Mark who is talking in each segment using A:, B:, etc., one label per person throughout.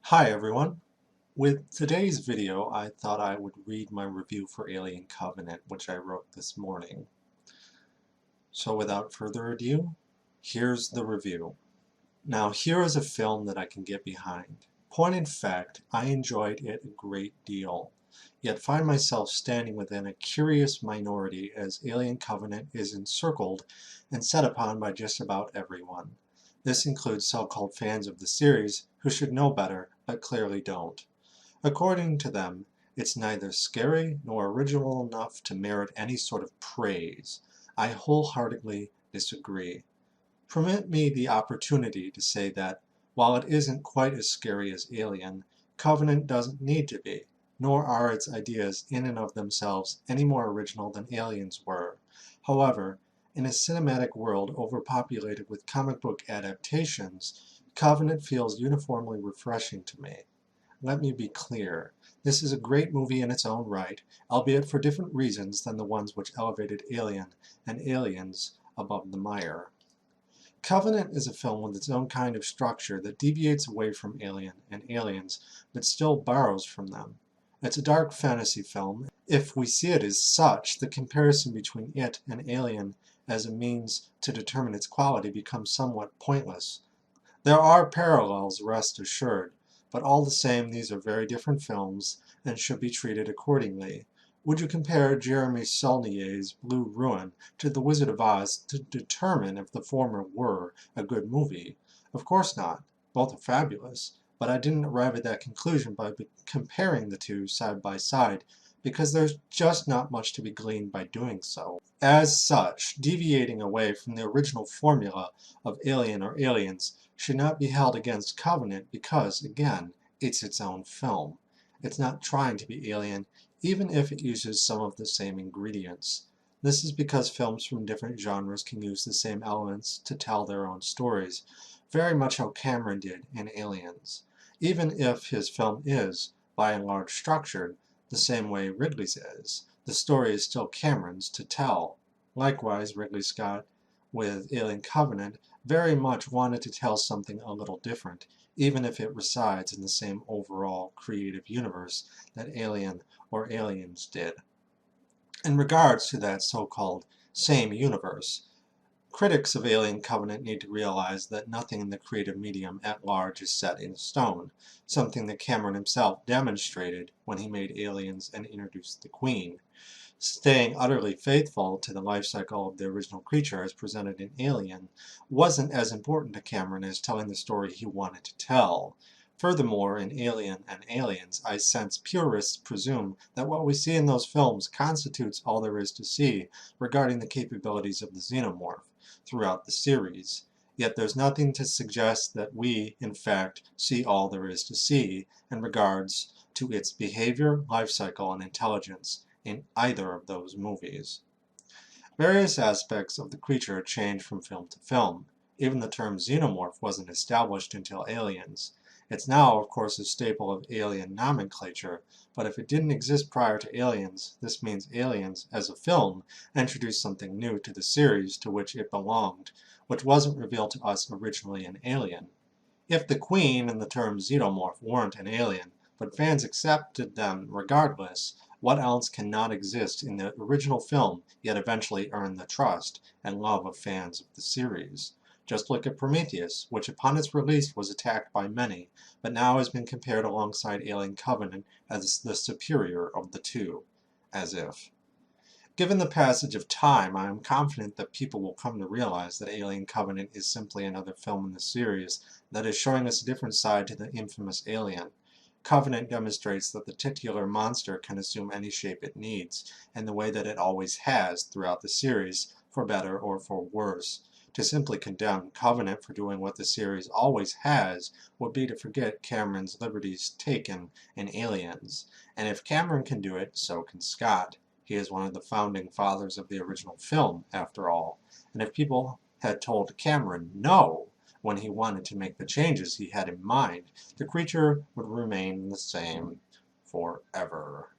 A: Hi everyone. With today's video, I thought I would read my review for Alien Covenant, which I wrote this morning. So without further ado, here's the review. Now here is a film that I can get behind. Point in fact, I enjoyed it a great deal, yet find myself standing within a curious minority as Alien Covenant is encircled and set upon by just about everyone. This includes so-called fans of the series who should know better, but clearly don't. According to them, it's neither scary nor original enough to merit any sort of praise. I wholeheartedly disagree. Permit me the opportunity to say that, while it isn't quite as scary as Alien, Covenant doesn't need to be, nor are its ideas in and of themselves any more original than Alien's were. However, in a cinematic world overpopulated with comic book adaptations, Covenant feels uniformly refreshing to me. Let me be clear. This is a great movie in its own right, albeit for different reasons than the ones which elevated Alien and Aliens above the mire. Covenant is a film with its own kind of structure that deviates away from Alien and Aliens, but still borrows from them. It's a dark fantasy film. If we see it as such, the comparison between it and Alien as a means to determine its quality becomes somewhat pointless. There are parallels, rest assured, but all the same these are very different films and should be treated accordingly. Would you compare Jeremy Saulnier's Blue Ruin to The Wizard of Oz to determine if the former were a good movie? Of course not. Both are fabulous, but I didn't arrive at that conclusion by comparing the two side by side, because there's just not much to be gleaned by doing so. As such, deviating away from the original formula of Alien or Aliens should not be held against Covenant because, again, it's its own film. It's not trying to be Alien, even if it uses some of the same ingredients. This is because films from different genres can use the same elements to tell their own stories, very much how Cameron did in Aliens. Even if his film is, by and large, structured the same way Ridley's is, the story is still Cameron's to tell. Likewise, Ridley Scott, with Alien Covenant, very much wanted to tell something a little different, even if it resides in the same overall creative universe that Alien or Aliens did. In regards to that so-called same universe, critics of Alien Covenant need to realize that nothing in the creative medium at large is set in stone, something that Cameron himself demonstrated when he made Aliens and introduced the Queen. Staying utterly faithful to the life cycle of the original creature as presented in Alien wasn't as important to Cameron as telling the story he wanted to tell. Furthermore, in Alien and Aliens, I sense purists presume that what we see in those films constitutes all there is to see regarding the capabilities of the xenomorph throughout the series. Yet there's nothing to suggest that we, in fact, see all there is to see in regards to its behavior, life cycle, and intelligence in either of those movies. Various aspects of the creature change from film to film. Even the term xenomorph wasn't established until Aliens. It's now, of course, a staple of alien nomenclature, but if it didn't exist prior to Aliens, this means Aliens, as a film, introduced something new to the series to which it belonged, which wasn't revealed to us originally in Alien. If the Queen and the term xenomorph weren't an alien, but fans accepted them regardless, what else cannot exist in the original film yet eventually earn the trust and love of fans of the series? Just look at Prometheus, which upon its release was attacked by many, but now has been compared alongside Alien Covenant as the superior of the two. As if. Given the passage of time, I am confident that people will come to realize that Alien Covenant is simply another film in the series that is showing us a different side to the infamous Alien. Covenant demonstrates that the titular monster can assume any shape it needs, in the way that it always has throughout the series, for better or for worse. To simply condemn Covenant for doing what the series always has would be to forget Cameron's liberties taken in Aliens. And if Cameron can do it, so can Scott. He is one of the founding fathers of the original film, after all. And if people had told Cameron no when he wanted to make the changes he had in mind, the creature would remain the same forever.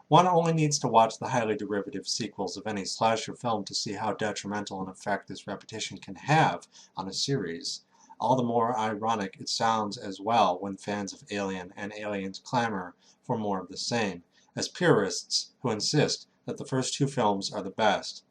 A: One only needs to watch the highly derivative sequels of any slasher film to see how detrimental an effect this repetition can have on a series. All the more ironic it sounds as well when fans of Alien and Aliens clamor for more of the same, as purists who insist that the first two films are the best.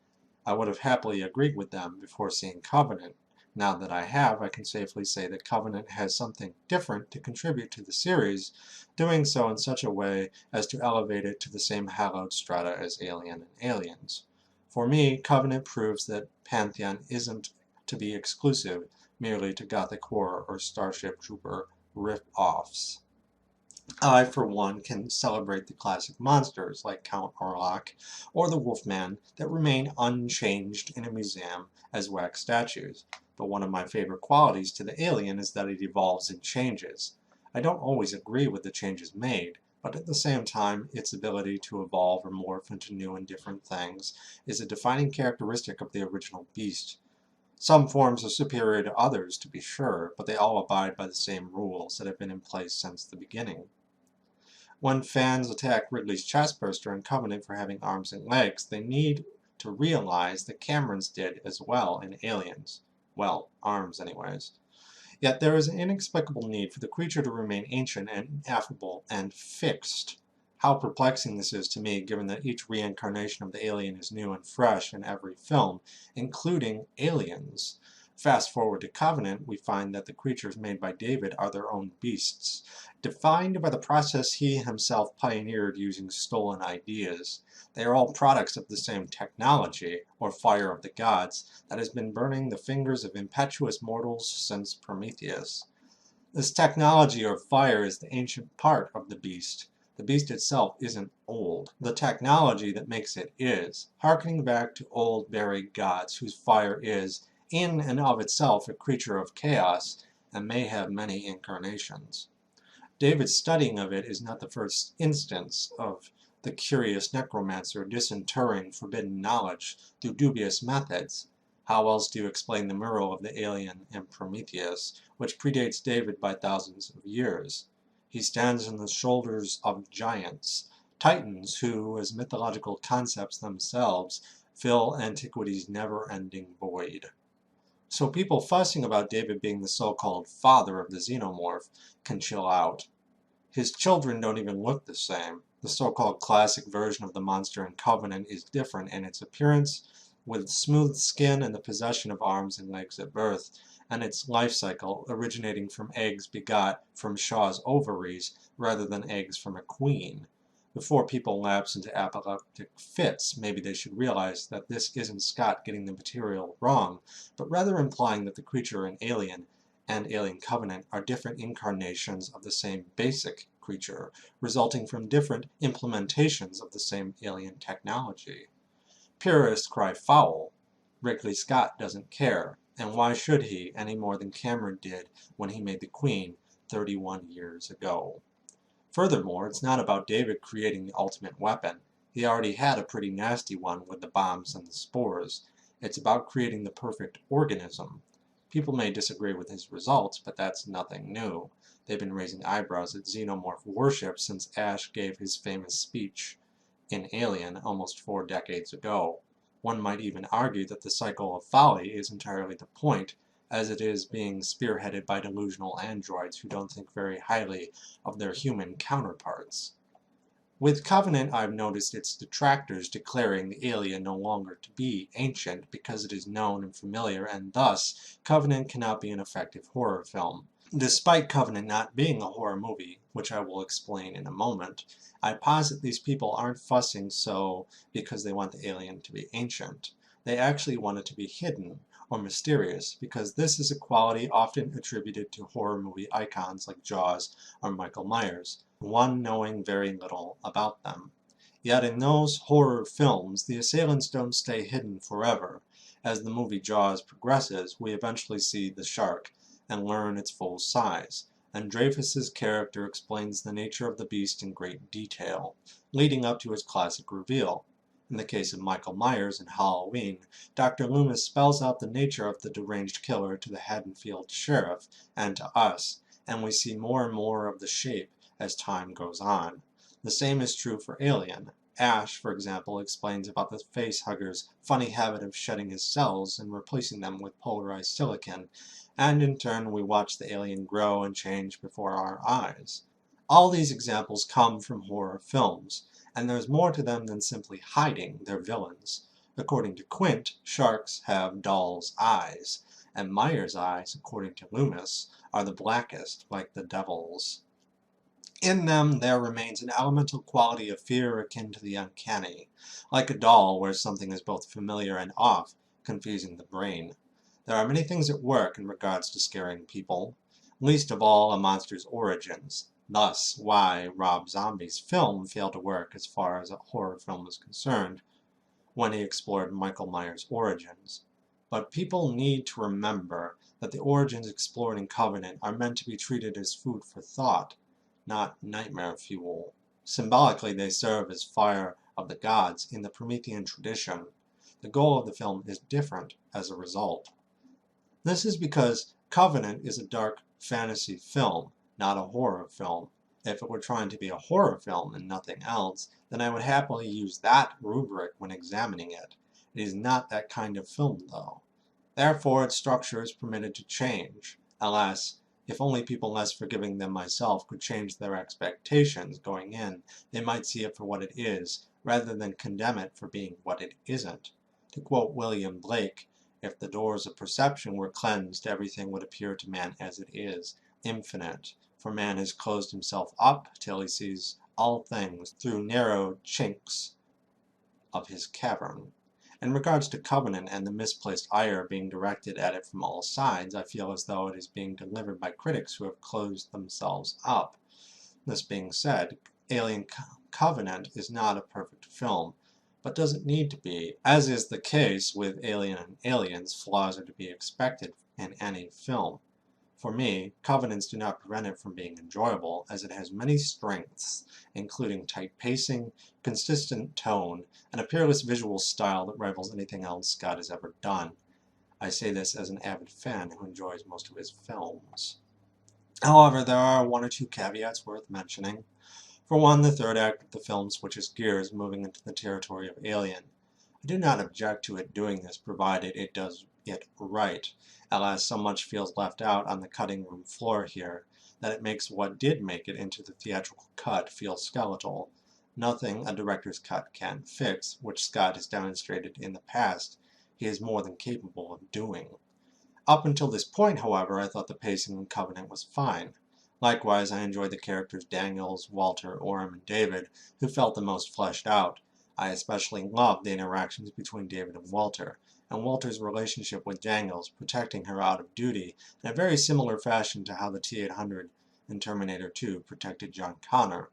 A: I would have happily agreed with them before seeing Covenant. Now that I have, I can safely say that Covenant has something different to contribute to the series, doing so in such a way as to elevate it to the same hallowed strata as Alien and Aliens. For me, Covenant proves that Pantheon isn't to be exclusive merely to Gothic horror or Starship Trooper rip-offs. I, for one, can celebrate the classic monsters like Count Orlok or the Wolfman that remain unchanged in a museum as wax statues, but one of my favorite qualities to the alien is that it evolves and changes. I don't always agree with the changes made, but at the same time, its ability to evolve or morph into new and different things is a defining characteristic of the original beast. Some forms are superior to others, to be sure, but they all abide by the same rules that have been in place since the beginning. When fans attack Ridley's chestburster in Covenant for having arms and legs, they need to realize that Cameron's did as well in Aliens. Well, arms anyways. Yet there is an inexplicable need for the creature to remain ancient and ineffable and fixed. How perplexing this is to me, given that each reincarnation of the alien is new and fresh in every film, including Aliens. Fast forward to Covenant, we find that the creatures made by David are their own beasts, defined by the process he himself pioneered using stolen ideas. They are all products of the same technology, or fire of the gods, that has been burning the fingers of impetuous mortals since Prometheus. This technology or fire is the ancient part of the beast. The beast itself isn't old. The technology that makes it is, hearkening back to old buried gods whose fire is, in and of itself, a creature of chaos, and may have many incarnations. David's studying of it is not the first instance of the curious necromancer disinterring forbidden knowledge through dubious methods. How else do you explain the mural of the alien in Prometheus, which predates David by thousands of years? He stands on the shoulders of giants, titans who, as mythological concepts themselves, fill antiquity's never-ending void. So people fussing about David being the so-called father of the xenomorph can chill out. His children don't even look the same. The so-called classic version of the monster in Covenant is different in its appearance, with smooth skin and the possession of arms and legs at birth, and its life cycle originating from eggs begot from Shaw's ovaries rather than eggs from a queen. Before people lapse into apoplectic fits, maybe they should realize that this isn't Scott getting the material wrong, but rather implying that the creature in Alien and Alien Covenant are different incarnations of the same basic creature, resulting from different implementations of the same alien technology. Purists cry foul. Ridley Scott doesn't care, and why should he, any more than Cameron did when he made the Queen 31 years ago? Furthermore, it's not about David creating the ultimate weapon. He already had a pretty nasty one with the bombs and the spores. It's about creating the perfect organism. People may disagree with his results, but that's nothing new. They've been raising eyebrows at xenomorph worship since Ash gave his famous speech in Alien almost 4 decades ago. One might even argue that the cycle of folly is entirely the point, as it is being spearheaded by delusional androids who don't think very highly of their human counterparts. With Covenant, I've noticed its detractors declaring the alien no longer to be ancient because it is known and familiar, and thus Covenant cannot be an effective horror film. Despite Covenant not being a horror movie, which I will explain in a moment, I posit these people aren't fussing so because they want the alien to be ancient. They actually want it to be hidden or mysterious, because this is a quality often attributed to horror movie icons like Jaws or Michael Myers, one knowing very little about them. Yet in those horror films, the assailants don't stay hidden forever. As the movie Jaws progresses, we eventually see the shark and learn its full size, and Dreyfuss's character explains the nature of the beast in great detail, leading up to its classic reveal. In the case of Michael Myers in Halloween, Dr. Loomis spells out the nature of the deranged killer to the Haddonfield sheriff and to us, and we see more and more of the shape as time goes on. The same is true for Alien. Ash, for example, explains about the facehugger's funny habit of shedding his cells and replacing them with polarized silicon, and in turn we watch the alien grow and change before our eyes. All these examples come from horror films, and there's more to them than simply hiding their villains. According to Quint, sharks have doll's eyes, and Meyer's eyes, according to Loomis, are the blackest, like the devil's. In them there remains an elemental quality of fear akin to the uncanny, like a doll where something is both familiar and off, confusing the brain. There are many things at work in regards to scaring people, least of all a monster's origins. Thus, why Rob Zombie's film failed to work as far as a horror film was concerned when he explored Michael Myers' origins. But people need to remember that the origins explored in Covenant are meant to be treated as food for thought, not nightmare fuel. Symbolically, they serve as fire of the gods in the Promethean tradition. The goal of the film is different as a result. This is because Covenant is a dark fantasy film, not a horror film. If it were trying to be a horror film and nothing else, then I would happily use that rubric when examining it. It is not that kind of film, though. Therefore, its structure is permitted to change. Alas, if only people less forgiving than myself could change their expectations going in, they might see it for what it is, rather than condemn it for being what it isn't. To quote William Blake, if the doors of perception were cleansed, everything would appear to man as it is, infinite, for man has closed himself up till he sees all things through narrow chinks of his cavern. In regards to Covenant and the misplaced ire being directed at it from all sides, I feel as though it is being delivered by critics who have closed themselves up. This being said, Alien Covenant is not a perfect film, but doesn't need to be. As is the case with Alien and Aliens, flaws are to be expected in any film. For me, Covenants do not prevent it from being enjoyable, as it has many strengths, including tight pacing, consistent tone, and a peerless visual style that rivals anything else Scott has ever done. I say this as an avid fan who enjoys most of his films. However, there are one or two caveats worth mentioning. For one, the third act of the film switches gears, moving into the territory of Alien. I do not object to it doing this, provided it does it right. Alas, so much feels left out on the cutting room floor here, that it makes what did make it into the theatrical cut feel skeletal. Nothing a director's cut can fix, which Scott has demonstrated in the past he is more than capable of doing. Up until this point, however, I thought the pacing in Covenant was fine. Likewise, I enjoyed the characters Daniels, Walter, Orem, and David, who felt the most fleshed out. I especially loved the interactions between David and Walter's relationship with Daniels, protecting her out of duty in a very similar fashion to how the T-800 in Terminator 2 protected John Connor.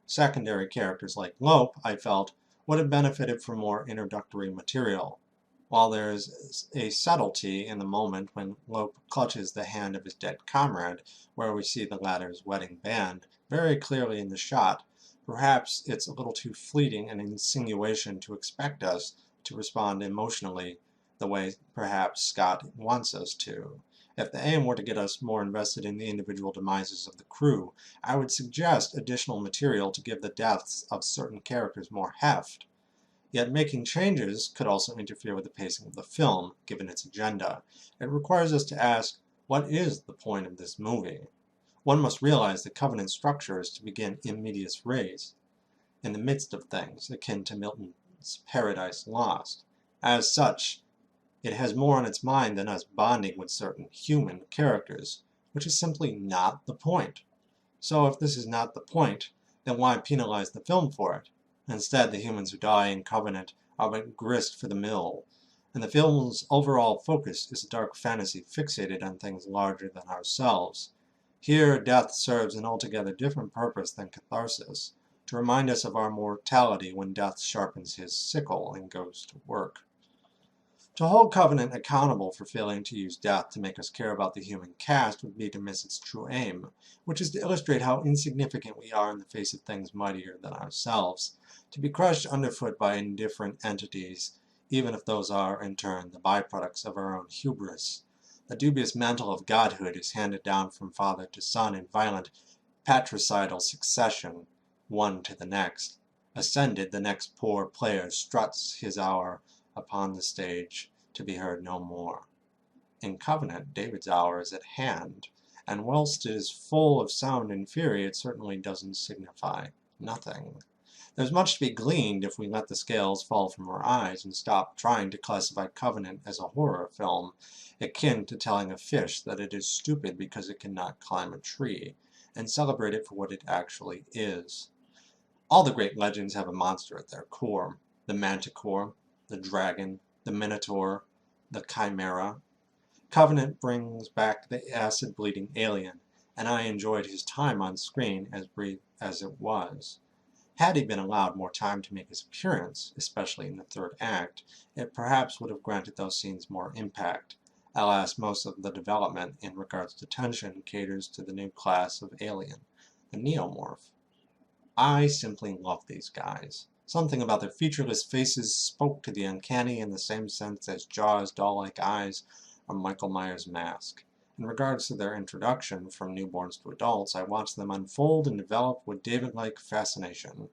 A: Secondary characters like Lope, I felt, would have benefited from more introductory material. While there is a subtlety in the moment when Lope clutches the hand of his dead comrade, where we see the latter's wedding band very clearly in the shot, perhaps it's a little too fleeting an insinuation to expect us to respond emotionally the way perhaps Scott wants us to. If the aim were to get us more invested in the individual demises of the crew, I would suggest additional material to give the deaths of certain characters more heft. Yet making changes could also interfere with the pacing of the film, given its agenda. It requires us to ask, what is the point of this movie? One must realize that Covenant's structure is to begin in medias res, in the midst of things, akin to Milton's Paradise Lost. As such, it has more on its mind than us bonding with certain human characters, which is simply not the point. So if this is not the point, then why penalize the film for it? Instead, the humans who die in Covenant are but grist for the mill, and the film's overall focus is a dark fantasy fixated on things larger than ourselves. Here, death serves an altogether different purpose than catharsis, to remind us of our mortality when death sharpens his sickle and goes to work. To hold Covenant accountable for failing to use death to make us care about the human cast would be to miss its true aim, which is to illustrate how insignificant we are in the face of things mightier than ourselves, to be crushed underfoot by indifferent entities, even if those are, in turn, the byproducts of our own hubris. The dubious mantle of godhood is handed down from father to son in violent patricidal succession, one to the next. Ascended, the next poor player struts his hour upon the stage, to be heard no more. In Covenant, David's hour is at hand, and whilst it is full of sound and fury, it certainly doesn't signify nothing. There's much to be gleaned if we let the scales fall from our eyes and stop trying to classify Covenant as a horror film, akin to telling a fish that it is stupid because it cannot climb a tree, and celebrate it for what it actually is. All the great legends have a monster at their core: the manticore, the dragon, the minotaur, the chimera. Covenant brings back the acid-bleeding alien, and I enjoyed his time on screen, as brief as it was. Had he been allowed more time to make his appearance, especially in the third act, it perhaps would have granted those scenes more impact. Alas, most of the development in regards to tension caters to the new class of alien, the xenomorph. I simply love these guys. Something about their featureless faces spoke to the uncanny in the same sense as Jaws' doll-like eyes or Michael Myers' mask. In regards to their introduction from newborns to adults, I watched them unfold and develop with David-like fascination,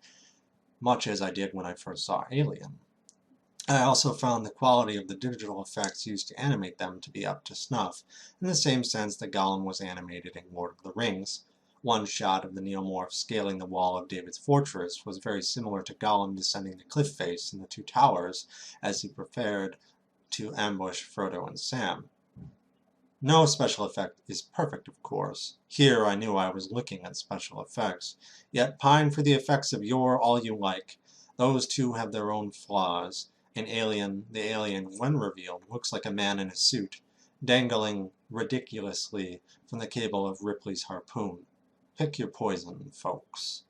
A: much as I did when I first saw Alien. I also found the quality of the digital effects used to animate them to be up to snuff, in the same sense that Gollum was animated in Lord of the Rings. One shot of the Neomorph scaling the wall of David's fortress was very similar to Gollum descending the cliff face in the Two Towers as he prepared to ambush Frodo and Sam. No special effect is perfect, of course. Here I knew I was looking at special effects. Yet pine for the effects of yore all you like. Those too have their own flaws. In Alien, the alien, when revealed, looks like a man in a suit, dangling ridiculously from the cable of Ripley's harpoon. Pick your poison, folks.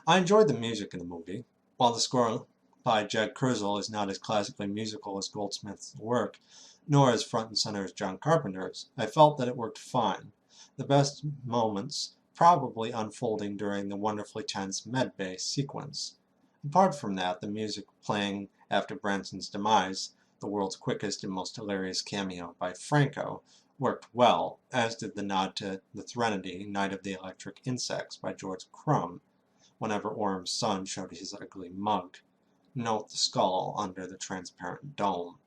A: I enjoyed the music in the movie. While the score by Jack Kersel is not as classically musical as Goldsmith's work, nor as front and center as John Carpenter's, I felt that it worked fine. The best moments probably unfolding during the wonderfully tense med-bay sequence. Apart from that, the music playing after Branson's demise, the world's quickest and most hilarious cameo by Franco, worked well, as did the nod to the Threnody, Night of the Electric Insects by George Crumb, whenever Orm's son showed his ugly mug. Note the skull under the transparent dome.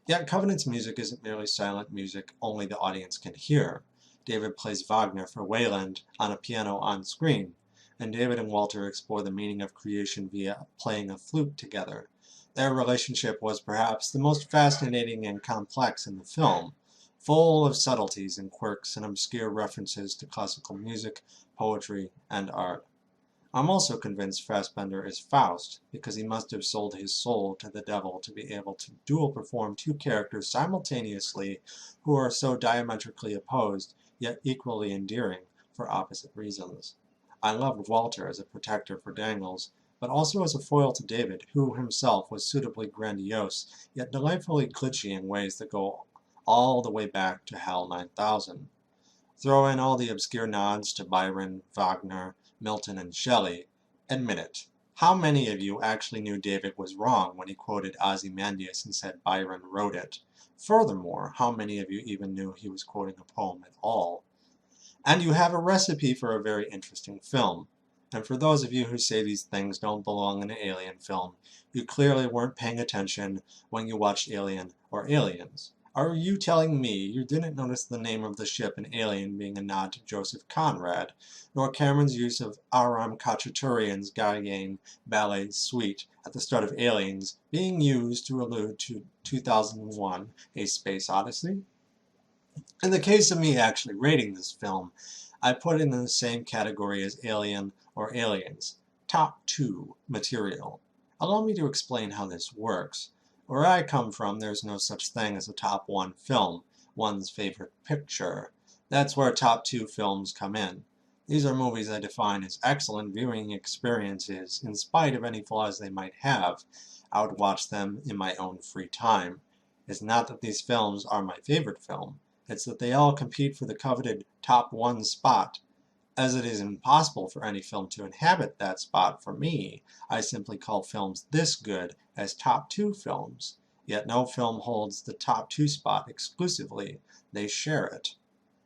A: Yet Covenant's music isn't merely silent music only the audience can hear. David plays Wagner for Wayland on a piano on screen, and David and Walter explore the meaning of creation via playing a flute together. Their relationship was perhaps the most fascinating and complex in the film, full of subtleties and quirks and obscure references to classical music, poetry, and art. I'm also convinced Fassbender is Faust, because he must have sold his soul to the devil to be able to dual perform two characters simultaneously who are so diametrically opposed, yet equally endearing for opposite reasons. I loved Walter as a protector for Dangles, but also as a foil to David, who himself was suitably grandiose, yet delightfully glitchy in ways that go all the way back to HAL 9000. Throw in all the obscure nods to Byron, Wagner, Milton, and Shelley. Admit it. How many of you actually knew David was wrong when he quoted Ozymandias and said Byron wrote it? Furthermore, how many of you even knew he was quoting a poem at all? And you have a recipe for a very interesting film. And for those of you who say these things don't belong in an Alien film, you clearly weren't paying attention when you watched Alien or Aliens. Are you telling me you didn't notice the name of the ship in Alien being a nod to Joseph Conrad, nor Cameron's use of Aram Khachaturian's Gauguin ballet suite at the start of Aliens being used to allude to 2001: A Space Odyssey? In the case of me actually rating this film, I put it in the same category as Alien or Aliens, top 2 material. Allow me to explain how this works. Where I come from, there's no such thing as a top 1 film, one's favorite picture. That's where top 2 films come in. These are movies I define as excellent viewing experiences, in spite of any flaws they might have. I would watch them in my own free time. It's not that these films are my favorite film, it's that they all compete for the coveted top 1 spot. As it is impossible for any film to inhabit that spot for me, I simply call films this good as top 2 films. Yet no film holds the top 2 spot exclusively, they share it.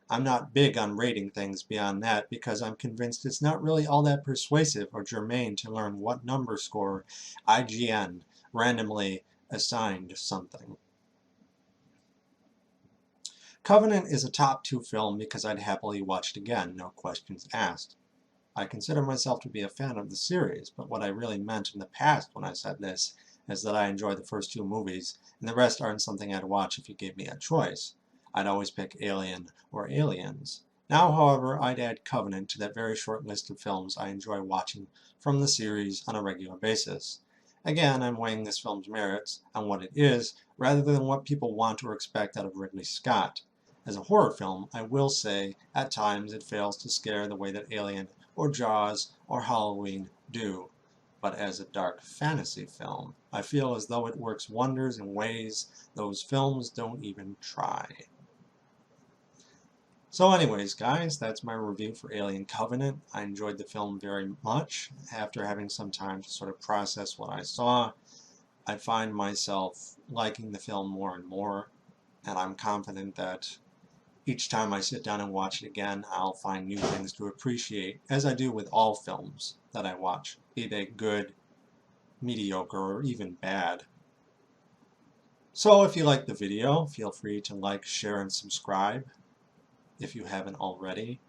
A: I'm not big on rating things beyond that because I'm convinced it's not really all that persuasive or germane to learn what number score IGN randomly assigned something. Covenant is a top 2 film because I'd happily watch it again, no questions asked. I consider myself to be a fan of the series, but what I really meant in the past when I said this is that I enjoy the first 2 movies, and the rest aren't something I'd watch if you gave me a choice. I'd always pick Alien or Aliens. Now, however, I'd add Covenant to that very short list of films I enjoy watching from the series on a regular basis. Again, I'm weighing this film's merits on what it is, rather than what people want or expect out of Ridley Scott. As a horror film, I will say, at times it fails to scare the way that Alien or Jaws or Halloween do. But as a dark fantasy film, I feel as though it works wonders in ways those films don't even try. So anyways, guys, that's my review for Alien Covenant. I enjoyed the film very much. After having some time to sort of process what I saw, I find myself liking the film more and more, and I'm confident that each time I sit down and watch it again, I'll find new things to appreciate, as I do with all films that I watch, be they good, mediocre, or even bad. So if you liked the video, feel free to like, share, and subscribe if you haven't already.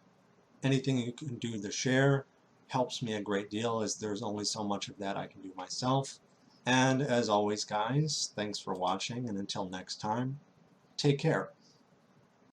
A: Anything you can do to share helps me a great deal, as there's only so much of that I can do myself. And as always, guys, thanks for watching, and until next time, take care.